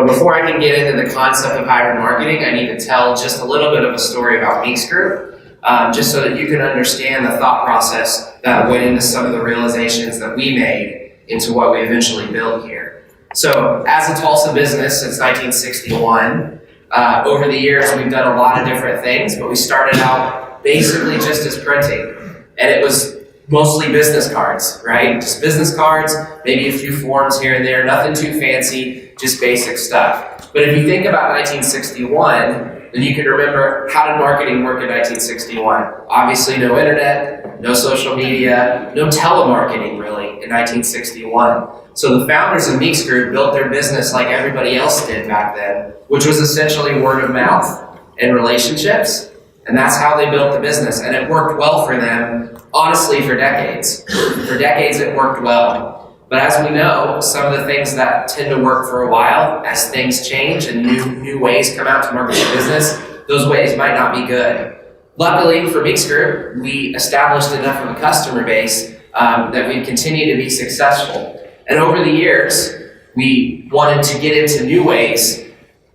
But before I can get into the concept of hybrid marketing, I need to tell just a little bit of a story about Meeks Group, just so that you can understand the thought process that went into some of the realizations that we made into what we eventually built here. So as a Tulsa business since 1961, over the years we've done a lot of different things, but we started out basically just as printing. And it was mostly business cards, right? Just business cards, maybe a few forms here and there, nothing too fancy, just basic stuff. But if you think about 1961, then you can remember, how did marketing work in 1961? Obviously no internet, no social media, no telemarketing really in 1961. So the founders of Meeks Group built their business like everybody else did back then, which was essentially word of mouth and relationships. And that's how they built the business. And it worked well for them, honestly, for decades. For decades it worked well. But as we know, some of the things that tend to work for a while, as things change and new ways come out to market your business, those ways might not be good. Luckily for Meeks Group, we established enough of a customer base that we continue to be successful. And over the years, we wanted to get into new ways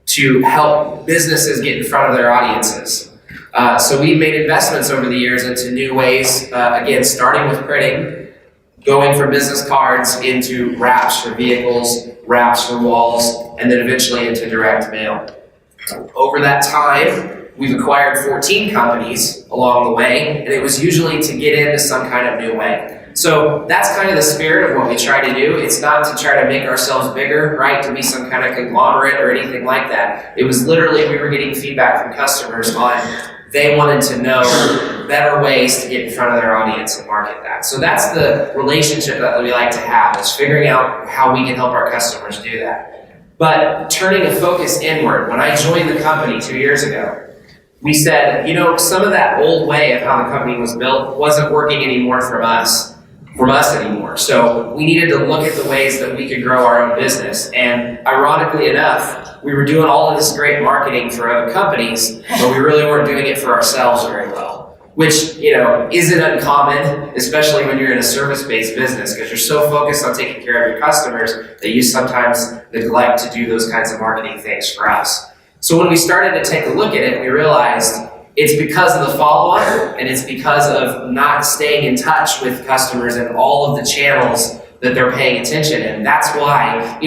to help businesses get in front of their audiences. So we've made investments over the years into new ways, again, starting with printing, going from business cards into wraps for vehicles, wraps for walls, and then eventually into direct mail. Over that time, we've acquired 14 companies along the way, and it was usually to get into some kind of new way. So that's kind of the spirit of what we try to do. It's not to try to make ourselves bigger, right? To be some kind of conglomerate or anything like that. It was literally, we were getting feedback from customers on they wanted to know better ways to get in front of their audience and market that. So that's the relationship that we like to have, is figuring out how we can help our customers do that. But turning a focus inward, when I joined the company 2 years ago, we said, some of that old way of how the company was built wasn't working anymore from us anymore. So we needed to look at the ways that we could grow our own business. And ironically enough, we were doing all of this great marketing for other companies, but we really weren't doing it for ourselves very well, which, isn't uncommon, especially when you're in a service-based business, because you're so focused on taking care of your customers that you sometimes neglect to do those kinds of marketing things for us. So when we started to take a look at it, we realized it's because of the follow-up, and it's because of not staying in touch with customers and all of the channels that they're paying attention in. That's why,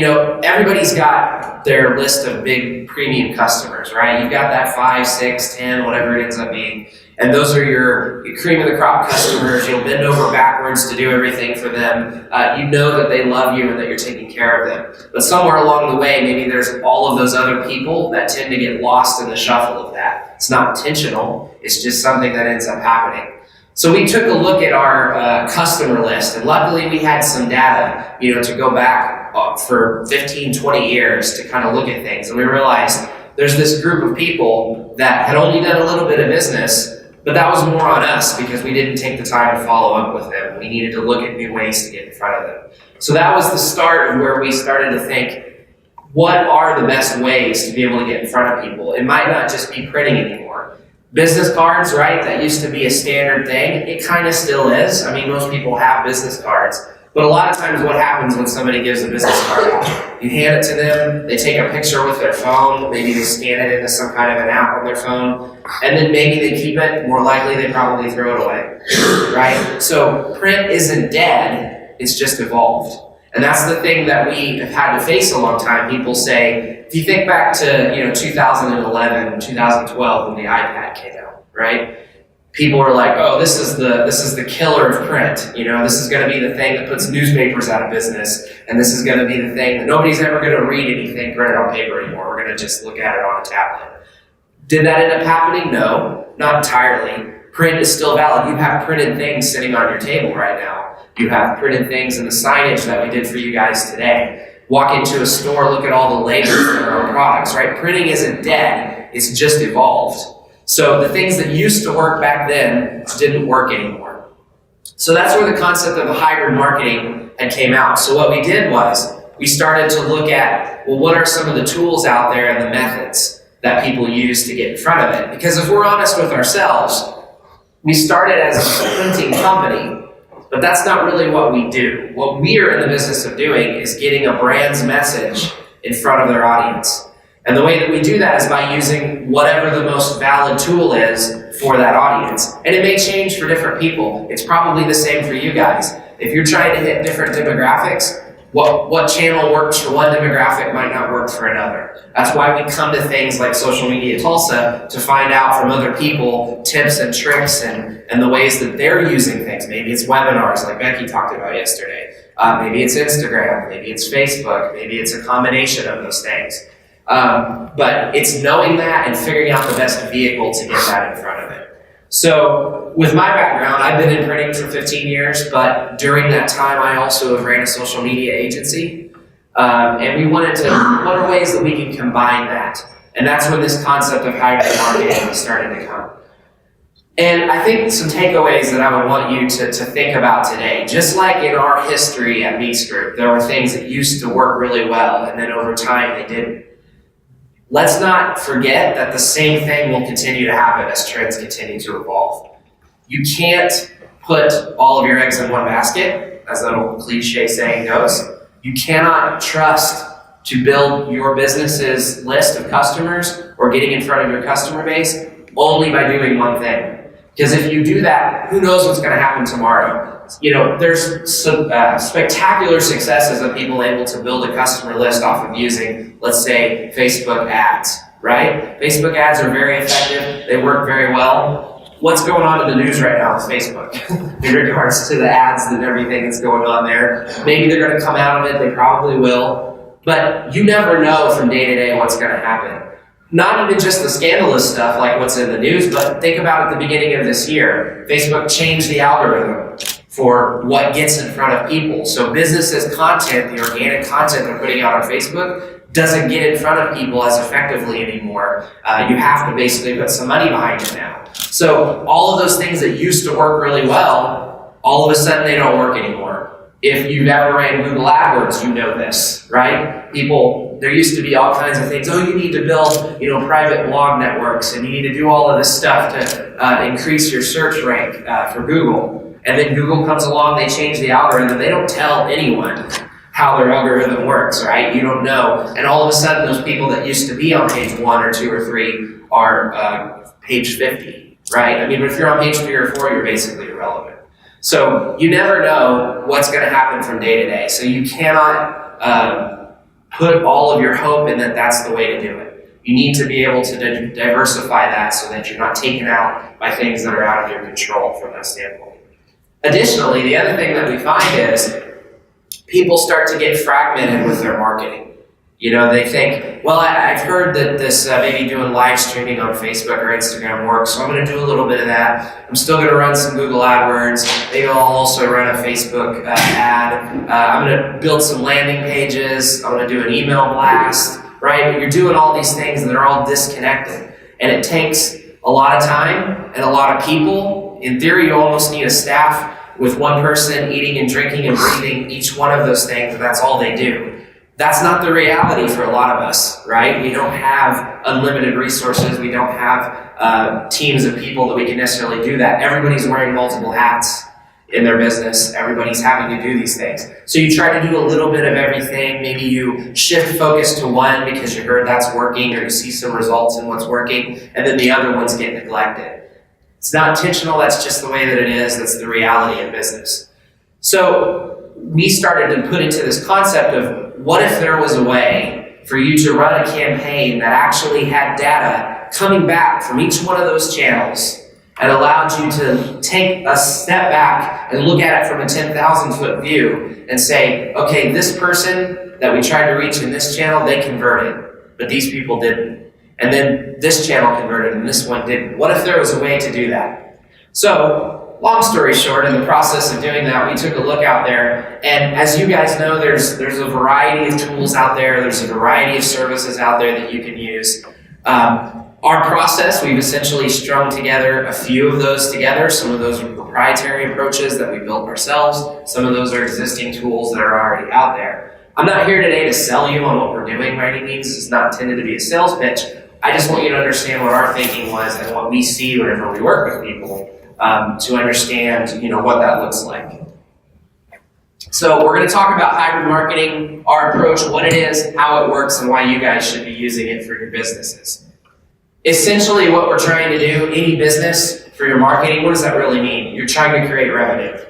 everybody's got their list of big premium customers, right? You've got that 5, 6, 10, whatever it ends up being. And those are your cream of the crop customers. You'll bend over backwards to do everything for them. You know that they love you and that you're taking care of them. But somewhere along the way, maybe there's all of those other people that tend to get lost in the shuffle of that. It's not intentional. It's just something that ends up happening. So we took a look at our customer list, and luckily we had some data, to go back for 15, 20 years to kind of look at things. And we realized there's this group of people that had only done a little bit of business, but that was more on us because we didn't take the time to follow up with them. We needed to look at new ways to get in front of them. So that was the start of where we started to think, what are the best ways to be able to get in front of people? It might not just be printing anymore. Business cards, right? That used to be a standard thing. It kind of still is. I mean, most people have business cards. But a lot of times what happens when somebody gives a business card out, you hand it to them, they take a picture with their phone, maybe they scan it into some kind of an app on their phone, and then maybe they keep it. More likely they probably throw it away, right? So print isn't dead, it's just evolved. And that's the thing that we have had to face a long time. People say, if you think back to 2011, 2012 when the iPad came out, right? People were like, oh, this is the killer of print. This is going to be the thing that puts newspapers out of business, and this is going to be the thing that nobody's ever going to read anything printed on paper anymore. We're going to just look at it on a tablet. Did that end up happening? No, not entirely. Print is still valid. You have printed things sitting on your table right now. You have printed things in the signage that we did for you guys today. Walk into a store, look at all the labels for our own products, right? Printing isn't dead, it's just evolved. So the things that used to work back then didn't work anymore. So that's where the concept of hybrid marketing had came out. So what we did was we started to look at, well, what are some of the tools out there and the methods that people use to get in front of it? Because if we're honest with ourselves, we started as a printing company, but that's not really what we do. What we are in the business of doing is getting a brand's message in front of their audience. And the way that we do that is by using whatever the most valid tool is for that audience. And it may change for different people. It's probably the same for you guys. If you're trying to hit different demographics, what channel works for one demographic might not work for another. That's why we come to things like Social Media Tulsa to find out from other people tips and tricks and the ways that they're using things. Maybe it's webinars like Becky talked about yesterday. Maybe it's Instagram, maybe it's Facebook, maybe it's a combination of those things. But it's knowing that and figuring out the best vehicle to get that in front of it. So with my background, I've been in printing for 15 years, but during that time, I also have ran a social media agency. And we wanted to, what are ways that we can combine that? And that's when this concept of hybrid marketing started to come. And I think some takeaways that I would want you to think about today, just like in our history at Meeks Group, there were things that used to work really well, and then over time they didn't. Let's not forget that the same thing will continue to happen as trends continue to evolve. You can't put all of your eggs in one basket, as that old cliche saying goes. You cannot trust to build your business's list of customers or getting in front of your customer base only by doing one thing. Because if you do that, who knows what's going to happen tomorrow? You know, there's some spectacular successes of people able to build a customer list off of using, let's say, Facebook ads, right? Facebook ads are very effective. They work very well. What's going on in the news right now with Facebook in regards to the ads and everything that's going on there? Maybe they're going to come out of it. They probably will. But you never know from day to day what's going to happen. Not even just the scandalous stuff like what's in the news, but think about at the beginning of this year, Facebook changed the algorithm for what gets in front of people. So businesses' content, the organic content they're putting out on Facebook, doesn't get in front of people as effectively anymore. You have to basically put some money behind it now. So all of those things that used to work really well, all of a sudden they don't work anymore. If you've ever ran Google AdWords, you know this, right? There used to be all kinds of things. Oh, you need to build, private blog networks, and you need to do all of this stuff to increase your search rank for Google. And then Google comes along, they change the algorithm. They don't tell anyone how their algorithm works, right? You don't know. And all of a sudden, those people that used to be on page 1 or 2 or 3 are page 50, right? I mean, if you're on page 3 or 4, you're basically irrelevant. So you never know what's going to happen from day to day. So you cannot put all of your hope in that that's the way to do it. You need to be able to diversify that so that you're not taken out by things that are out of your control from that standpoint. Additionally, the other thing that we find is people start to get fragmented with their marketing. They think, well, I've heard that this maybe doing live streaming on Facebook or Instagram works, so I'm going to do a little bit of that. I'm still going to run some Google AdWords. Maybe I'll also run a Facebook ad. I'm going to build some landing pages. I'm going to do an email blast, right? But you're doing all these things that are all disconnected. And it takes a lot of time and a lot of people. In theory, you almost need a staff with one person eating and drinking and breathing each one of those things, and that's all they do. That's not the reality for a lot of us, right? We don't have unlimited resources. We don't have teams of people that we can necessarily do that. Everybody's wearing multiple hats in their business. Everybody's having to do these things. So you try to do a little bit of everything. Maybe you shift focus to one because you heard that's working or you see some results in what's working, and then the other ones get neglected. It's not intentional. That's just the way that it is. That's the reality of business. So we started to put into this concept of what if there was a way for you to run a campaign that actually had data coming back from each one of those channels and allowed you to take a step back and look at it from a 10,000 foot view and say, okay, this person that we tried to reach in this channel, they converted, but these people didn't. And then this channel converted and this one didn't. What if there was a way to do that? So, long story short, in the process of doing that, we took a look out there. And as you guys know, there's a variety of tools out there. There's a variety of services out there that you can use. Our process, we've essentially strung together a few of those together. Some of those are proprietary approaches that we built ourselves. Some of those are existing tools that are already out there. I'm not here today to sell you on what we're doing by any means. It's not intended to be a sales pitch. I just want you to understand what our thinking was and what we see whenever we work with people to understand, what that looks like. So we're going to talk about hybrid marketing, our approach, what it is, how it works, and why you guys should be using it for your businesses. Essentially what we're trying to do, any business, for your marketing, what does that really mean? You're trying to create revenue.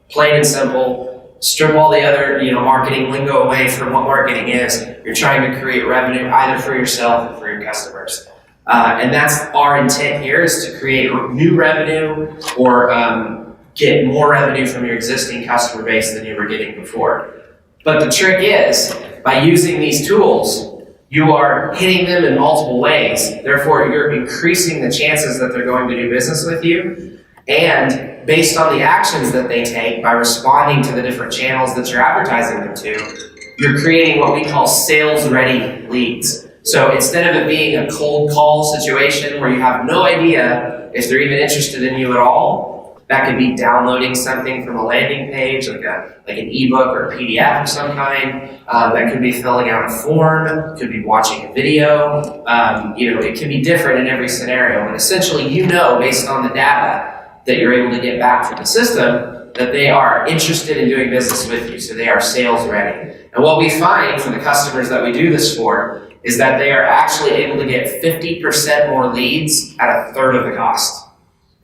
Plain and simple. Strip all the other marketing lingo away from what marketing is. You're trying to create revenue either for yourself or for your customers. And that's our intent here, is to create new revenue or get more revenue from your existing customer base than you were getting before. But the trick is, by using these tools, you are hitting them in multiple ways. Therefore, you're increasing the chances that they're going to do business with you. And based on the actions that they take by responding to the different channels that you're advertising them to, you're creating what we call sales-ready leads. So instead of it being a cold call situation where you have no idea if they're even interested in you at all, that could be downloading something from a landing page, like an ebook or a PDF of some kind. That could be filling out a form, could be watching a video. It can be different in every scenario. And essentially, based on the data that you're able to get back from the system, that they are interested in doing business with you. So they are sales ready. And what we find for the customers that we do this for is that they are actually able to get 50% more leads at a third of the cost.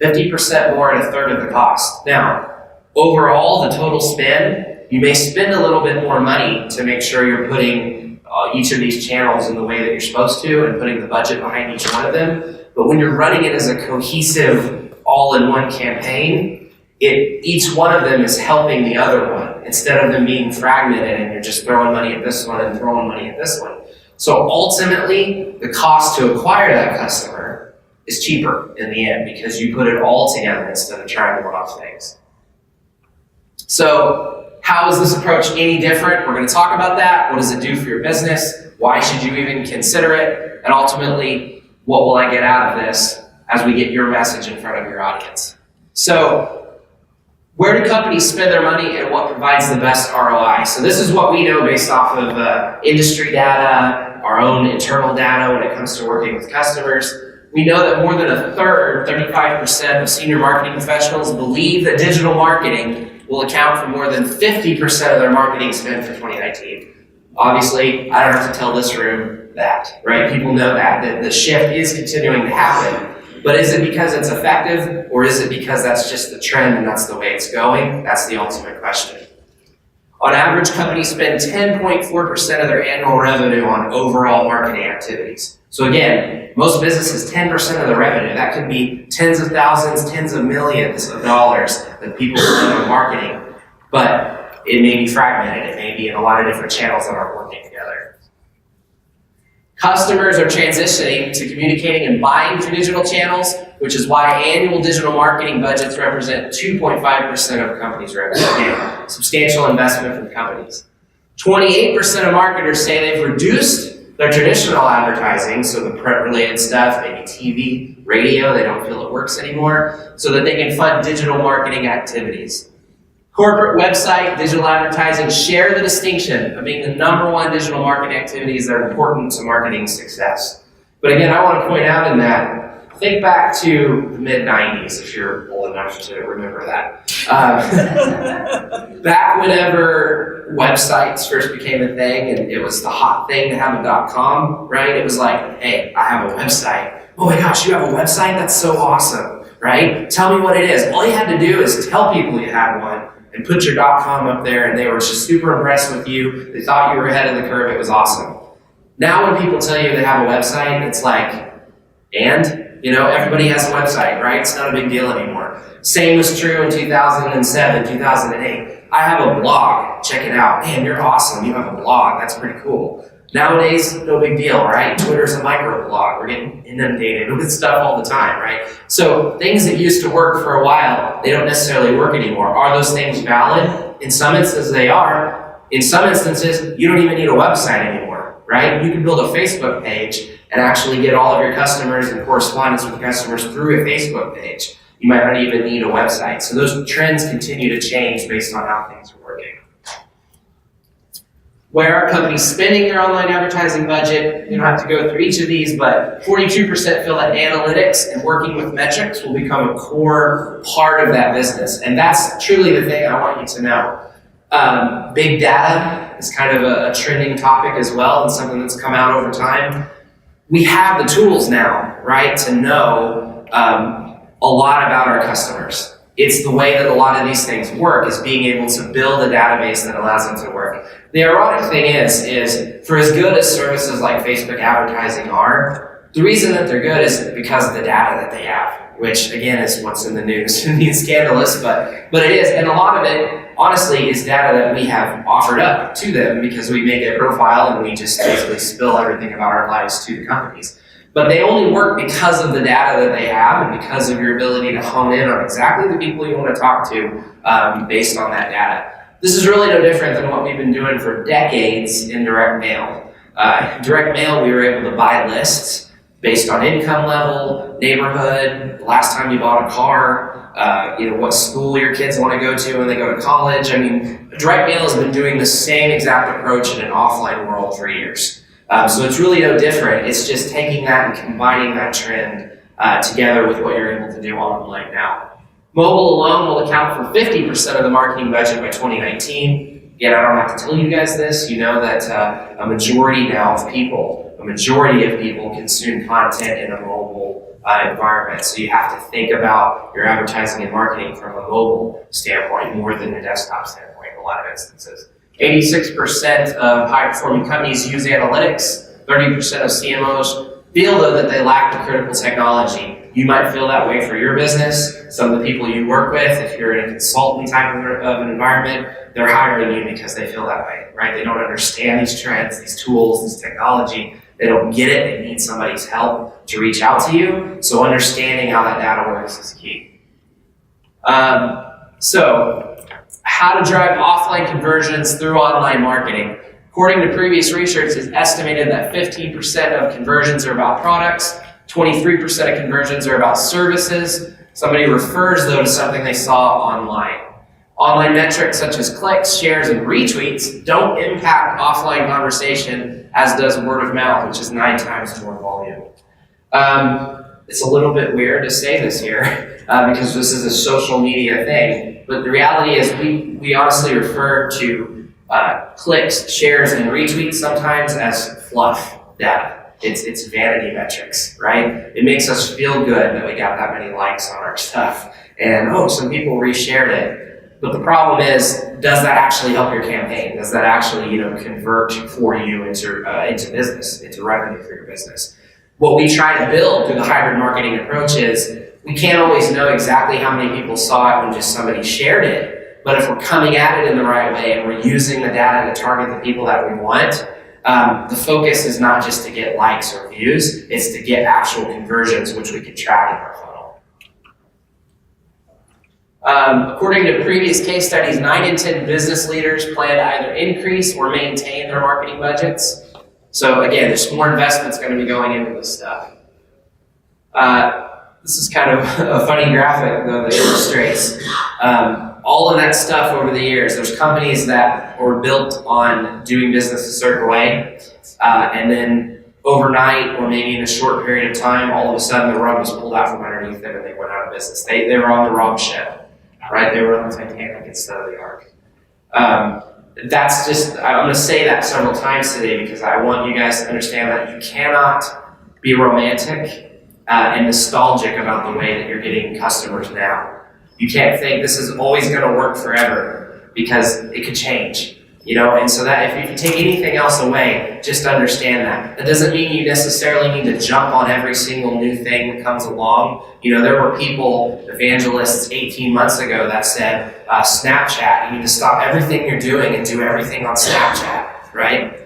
50% more at a third of the cost. Now, overall, the total spend, you may spend a little bit more money to make sure you're putting each of these channels in the way that you're supposed to and putting the budget behind each one of them. But when you're running it as a cohesive, all-in-one campaign, each one of them is helping the other one instead of them being fragmented and you're just throwing money at this one and throwing money at this one. So ultimately, the cost to acquire that customer is cheaper in the end because you put it all together instead of trying to one-off things. So how is this approach any different? We're going to talk about that. What does it do for your business? Why should you even consider it? And ultimately, what will I get out of this as we get your message in front of your audience? So where do companies spend their money and what provides the best ROI? So this is what we know based off of industry data, our own internal data when it comes to working with customers. We know that more than a third, 35% of senior marketing professionals believe that digital marketing will account for more than 50% of their marketing spend for 2019. Obviously, I don't have to tell this room that, right? People know that the shift is continuing to happen. But is it because it's effective, or is it because that's just the trend and that's the way it's going? That's the ultimate question. On average, companies spend 10.4% of their annual revenue on overall marketing activities. So again, most businesses, 10% of the revenue. That could be tens of thousands, tens of millions of dollars that people spend on marketing. But it may be fragmented. It may be in a lot of different channels that aren't working together. Customers are transitioning to communicating and buying through digital channels, which is why annual digital marketing budgets represent 2.5% of a company's revenue. Again, substantial investment from companies. 28% of marketers say they've reduced their traditional advertising, so the print-related stuff, maybe TV, radio, they don't feel it works anymore, so that they can fund digital marketing activities. Corporate website, digital advertising share the distinction of being the number one digital marketing activities that are important to marketing success. But again, I want to point out in that, think back to the mid-90s, if you're old enough to remember that. Back whenever websites first became a thing, and it was the hot thing to have a .com, right? It was like, hey, I have a website. Oh my gosh, you have a website? That's so awesome, right? Tell me what it is. All you had to do is tell people you had one and put your .com up there, and they were just super impressed with you. They thought you were ahead of the curve. It was awesome. Now when people tell you they have a website, it's like, and? Everybody has a website, right? It's not a big deal anymore. Same was true in 2007, 2008. I have a blog. Check it out. Man, you're awesome. You have a blog. That's pretty cool. Nowadays, no big deal, right? Twitter's a microblog. We're getting inundated with stuff all the time, right? So things that used to work for a while, they don't necessarily work anymore. Are those things valid? In some instances, they are. In some instances, you don't even need a website anymore, right? You can build a Facebook page and actually get all of your customers and correspondence with customers through a Facebook page. You might not even need a website. So those trends continue to change based on how things are working. Where are companies spending their online advertising budget? You don't have to go through each of these, but 42% feel that analytics and working with metrics will become a core part of that business. And that's truly the thing I want you to know. Big data is kind of a trending topic as well, and something that's come out over time. We have the tools now, right, to know a lot about our customers. It's the way that a lot of these things work, is being able to build a database that allows them to work. The ironic thing is for as good as services like Facebook advertising are, the reason that they're good is because of the data that they have, which again is what's in the news. It means scandalous, but it is. And a lot of it, honestly, is data that we have offered up to them because we make a profile and we just basically spill everything about our lives to the companies. But they only work because of the data that they have and because of your ability to hone in on exactly the people you want to talk to based on that data. This is really no different than what we've been doing for decades in direct mail. Direct mail, we were able to buy lists based on income level, neighborhood, the last time you bought a car, what school your kids want to go to when they go to college. I mean, direct mail has been doing the same exact approach in an offline world for years. So it's really no different. It's just taking that and combining that trend together with what you're able to do online now. Mobile alone will account for 50% of the marketing budget by 2019. Again, I don't have to tell you guys this. You know that a majority of people consume content in a mobile environment. So you have to think about your advertising and marketing from a mobile standpoint more than a desktop standpoint in a lot of instances. 86% of high-performing companies use analytics. 30% of CMOs feel, though, that they lack the critical technology. You might feel that way for your business. Some of the people you work with, if you're in a consulting type of an environment, they're hiring you because they feel that way, right? They don't understand these trends, these tools, this technology. They don't get it. They need somebody's help to reach out to you. So understanding how that data works is key. How to drive offline conversions through online marketing. According to previous research, it's estimated that 15% of conversions are about products, 23% of conversions are about services. Somebody refers, though, to something they saw online. Online metrics such as clicks, shares, and retweets don't impact offline conversation, as does word of mouth, which is 9 times more volume. It's a little bit weird to say this here because this is a social media thing, but the reality is we honestly refer to clicks, shares, and retweets sometimes as fluff data. It's vanity metrics, right? It makes us feel good that we got that many likes on our stuff, and some people reshared it. But the problem is, does that actually help your campaign? Does that actually convert for you into business, into revenue for your business? What we try to build through the hybrid marketing approach is we can't always know exactly how many people saw it when just somebody shared it, but if we're coming at it in the right way and we're using the data to target the people that we want, the focus is not just to get likes or views, it's to get actual conversions, which we can track in our funnel. According to previous case studies, 9 in 10 business leaders plan to either increase or maintain their marketing budgets. So again, there's more investments going to be going into this stuff. This is kind of a funny graphic, though, that illustrates all of that stuff over the years. There's companies that were built on doing business a certain way, and then overnight, or maybe in a short period of time, all of a sudden the rug was pulled out from underneath them and they went out of business. They were on the wrong ship, right? They were on the Titanic instead of the Ark. That's just, I'm going to say that several times today because I want you guys to understand that you cannot be romantic and nostalgic about the way that you're getting customers now. You can't think this is always going to work forever because it could change, and so that if you take anything else away, just understand that. That doesn't mean you necessarily need to jump on every single new thing that comes along. There were people, evangelists 18 months ago that said, Snapchat, you need to stop everything you're doing and do everything on Snapchat, right?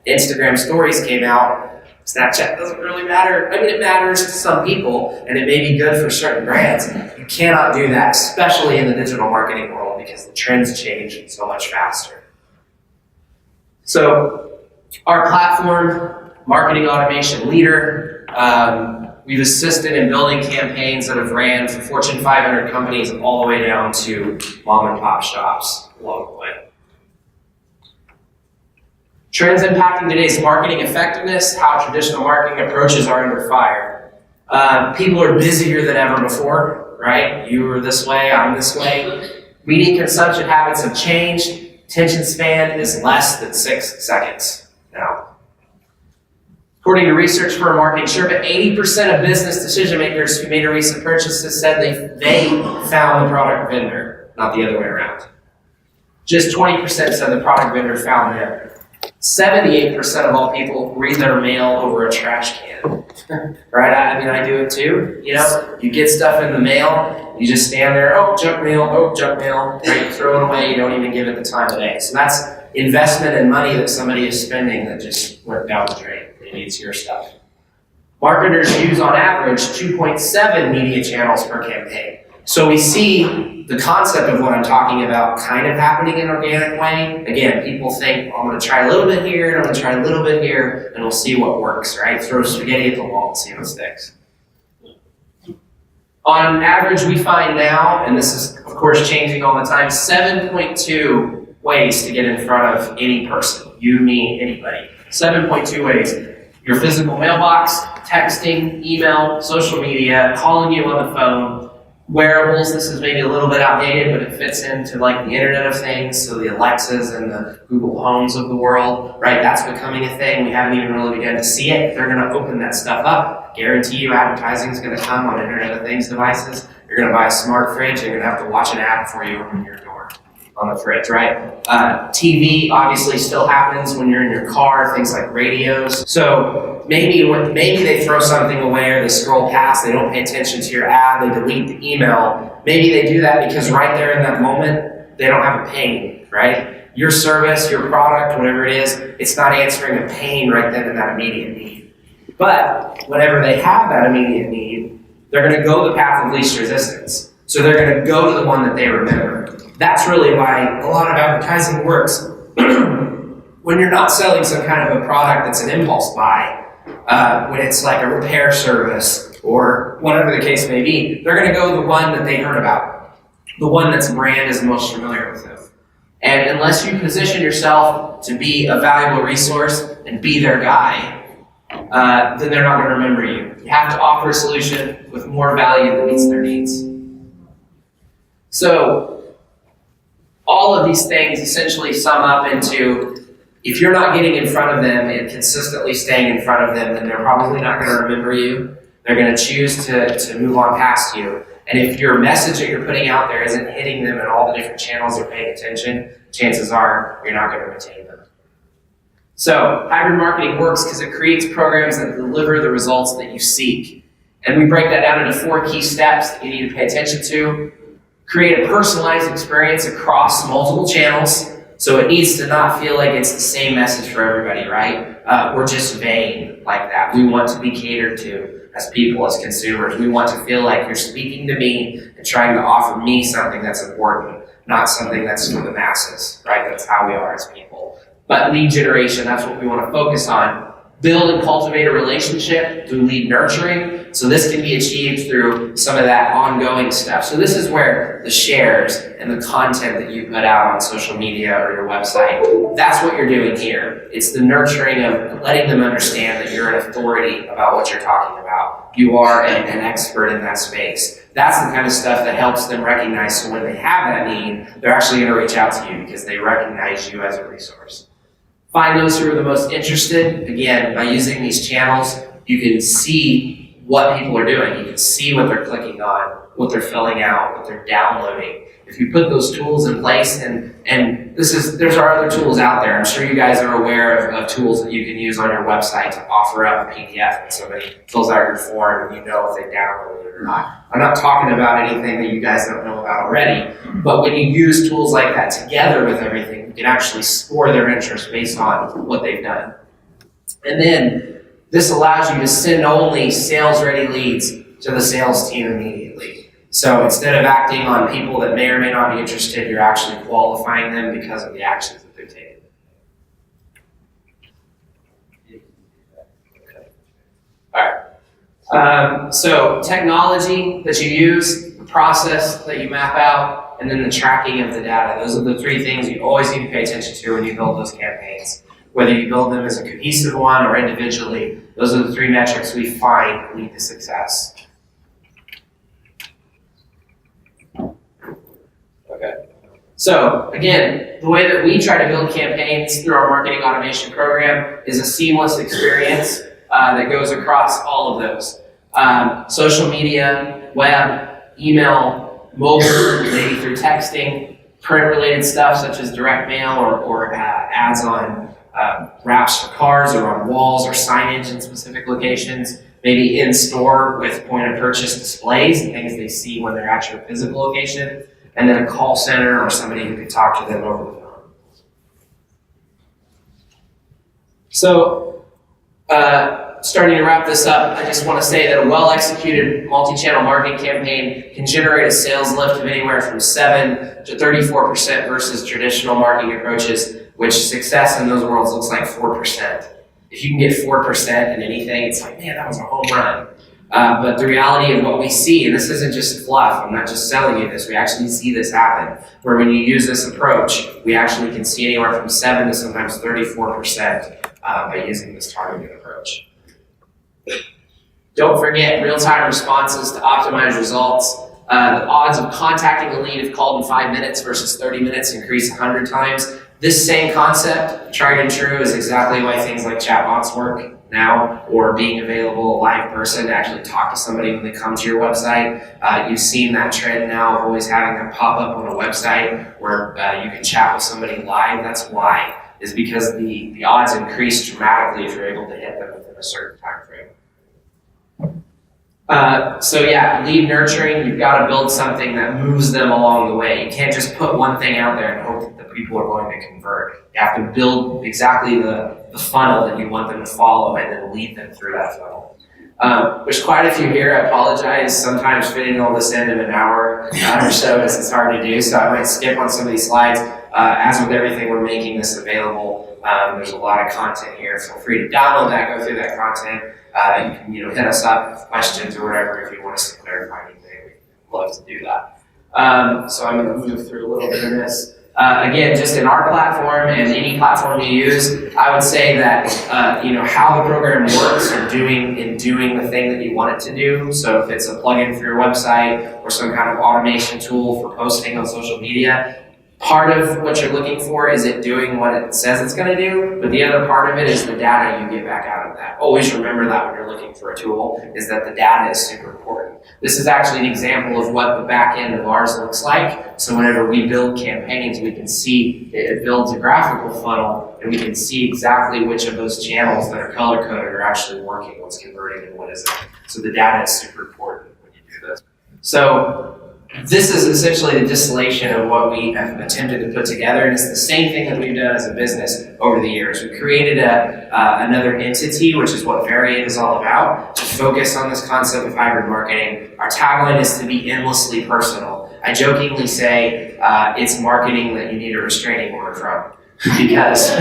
Instagram stories came out. Snapchat doesn't really matter. I mean, it matters to some people, and it may be good for certain brands. You cannot do that, especially in the digital marketing world, because the trends change so much faster. So, our platform, marketing automation leader, we've assisted in building campaigns that have ran from Fortune 500 companies all the way down to mom and pop shops along the way. Trends impacting today's marketing effectiveness, how traditional marketing approaches are under fire. People are busier than ever before, right? You are this way, I'm this way. Media consumption habits have changed. Attention span is less than 6 seconds now. According to research for a marketing survey, 80% of business decision makers who made a recent purchase said they found the product vendor, not the other way around. Just 20% said the product vendor found them. 78% of all people read their mail over a trash can. Right? I mean, I do it too. You know, you get stuff in the mail, you just stand there, oh, junk mail, right? Throw it away, you don't even give it the time of day. So that's investment and money that somebody is spending that just went down the drain. Maybe it's your stuff. Marketers use on average 2.7 media channels per campaign. So we see the concept of what I'm talking about kind of happening in an organic way. Again, people think, oh, I'm going to try a little bit here, and I'm going to try a little bit here, and we'll see what works, right? Throw spaghetti at the wall and see what sticks. On average, we find now, and this is, of course, changing all the time, 7.2 ways to get in front of any person. You, me, anybody. 7.2 ways. Your physical mailbox, texting, email, social media, calling you on the phone, wearables. This is maybe a little bit outdated, but it fits into like the Internet of Things, so the Alexas and the Google Homes of the world, right? That's becoming a thing. We haven't even really begun to see it. They're going to open that stuff up. Guarantee you advertising is going to come on Internet of Things devices. You're going to buy a smart fridge, and you're going to have to watch an ad before you open your door on the fridge, right? TV obviously still happens when you're in your car, things like radios. So maybe they throw something away or they scroll past, they don't pay attention to your ad, they delete the email. Maybe they do that because right there in that moment, they don't have a pain, right? Your service, your product, whatever it is, it's not answering a pain right then in that immediate need. But whenever they have that immediate need, they're going to go the path of least resistance. So they're going to go to the one that they remember. That's really why a lot of advertising works. When you're not selling some kind of a product that's an impulse buy, when it's like a repair service or whatever the case may be, they're going to go the one that they heard about, the one that's brand is most familiar with them. And unless you position yourself to be a valuable resource and be their guy, then they're not going to remember you. You have to offer a solution with more value that meets their needs. So all of these things essentially sum up into, if you're not getting in front of them and consistently staying in front of them, then they're probably not going to remember you. They're going to choose to move on past you. And if your message that you're putting out there isn't hitting them in all the different channels they're paying attention, chances are you're not going to retain them. So hybrid marketing works because it creates programs that deliver the results that you seek. And we break that down into 4 key steps that you need to pay attention to. Create a personalized experience across multiple channels. So it needs to not feel like it's the same message for everybody, right? We're just vain like that. We want to be catered to as people, as consumers. We want to feel like you're speaking to me and trying to offer me something that's important, not something that's for the masses, right? That's how we are as people. But lead generation, that's what we want to focus on. Build and cultivate a relationship through lead nurturing. So this can be achieved through some of that ongoing stuff. So this is where the shares and the content that you put out on social media or your website, that's what you're doing here. It's the nurturing of letting them understand that you're an authority about what you're talking about. You are an expert in that space. That's the kind of stuff that helps them recognize, so when they have that need, they're actually going to reach out to you because they recognize you as a resource. Find those who are the most interested. Again, by using these channels, you can see what people are doing. You can see what they're clicking on, what they're filling out, what they're downloading. If you put those tools in place, and there's our other tools out there. I'm sure you guys are aware of tools that you can use on your website to offer up a PDF when somebody fills out your form and you know if they downloaded it or not. I'm not talking about anything that you guys don't know about already, but when you use tools like that together with everything, you can actually score their interest based on what they've done. And then this allows you to send only sales-ready leads to the sales team immediately. So instead of acting on people that may or may not be interested, you're actually qualifying them because of the actions that they're taking. All right. So technology that you use, the process that you map out, and then the tracking of the data. Those are the 3 things you always need to pay attention to when you build those campaigns. Whether you build them as a cohesive one or individually, those are the 3 metrics we find lead to success. Okay. So again, the way that we try to build campaigns through our marketing automation program is a seamless experience that goes across all of those. Social media, web, email, mobile, maybe through texting, print-related stuff such as direct mail or ads on wraps for cars or on walls or signage in specific locations, maybe in-store with point-of-purchase displays and things they see when they're at your physical location, and then a call center or somebody who could talk to them over the phone. So, starting to wrap this up, I just want to say that a well-executed multi-channel marketing campaign can generate a sales lift of anywhere from 7 to 34% versus traditional marketing approaches, which success in those worlds looks like 4%. If you can get 4% in anything, it's like, man, that was a home run. But the reality of what we see, and this isn't just fluff, I'm not just selling you this, we actually see this happen, where when you use this approach, we actually can see anywhere from 7 to sometimes 34% by using this targeted approach. Don't forget real-time responses to optimize results. The odds of contacting a lead if called in 5 minutes versus 30 minutes increase 100 times. This same concept, tried and true, is exactly why things like chatbots work now, or being available, a live person to actually talk to somebody when they come to your website. You've seen that trend now of always having them pop up on a website where you can chat with somebody live. That's why, is because the odds increase dramatically if you're able to hit them within a certain time frame. So yeah, lead nurturing, you've got to build something that moves them along the way. You can't just put one thing out there and hope that the people are going to convert. You have to build exactly the funnel that you want them to follow and then lead them through that funnel. There's quite a few here. I apologize. Sometimes fitting all this in an hour or so is hard to do, so I might skip on some of these slides. As with everything, we're making this available. There's a lot of content here. Feel free to download that, go through that content. You can hit us up with questions or whatever if you want us to clarify anything. We'd love to do that. So I'm going to move through a little bit of this. Again, just in our platform and any platform you use, I would say that how the program works or doing the thing that you want it to do. So if it's a plugin for your website or some kind of automation tool for posting on social media, part of what you're looking for is it doing what it says it's going to do, but the other part of it is the data you get back out of that. Always remember that when you're looking for a tool, is that the data is super important. This is actually an example of what the back end of ours looks like. So whenever we build campaigns, we can see it builds a graphical funnel, and we can see exactly which of those channels that are color-coded are actually working, what's converting, and what isn't. So the data is super important when you do this. So this is essentially the distillation of what we have attempted to put together, and it's the same thing that we've done as a business over the years. We created another entity, which is what Varyiad is all about, to focus on this concept of hybrid marketing. Our tagline is to be endlessly personal. I jokingly say it's marketing that you need a restraining order from, because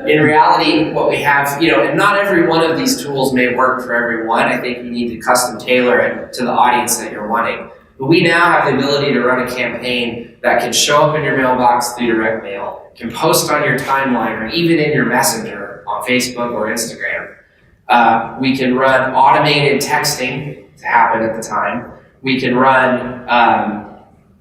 in reality, what we have, and not every one of these tools may work for everyone. I think you need to custom tailor it to the audience that you're wanting. But we now have the ability to run a campaign that can show up in your mailbox through direct mail, can post on your timeline or even in your messenger on Facebook or Instagram. We can run automated texting to happen at the time. We can run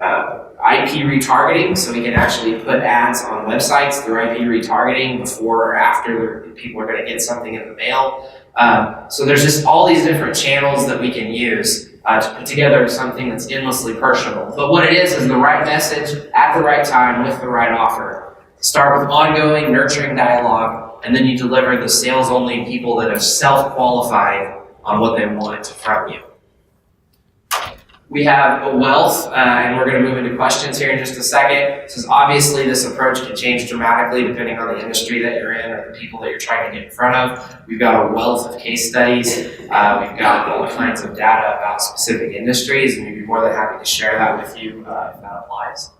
IP retargeting, so we can actually put ads on websites through IP retargeting before or after people are going to get something in the mail. So there's just all these different channels that we can use to put together something that's endlessly personal. But what it is the right message at the right time with the right offer. Start with ongoing, nurturing dialogue, and then you deliver the sales-only people that have self-qualified on what they want from you. We have a wealth, and we're going to move into questions here in just a second. So obviously this approach can change dramatically depending on the industry that you're in or the people that you're trying to get in front of. We've got a wealth of case studies. We've got all kinds of data about specific industries, and we'd be more than happy to share that with you if that applies.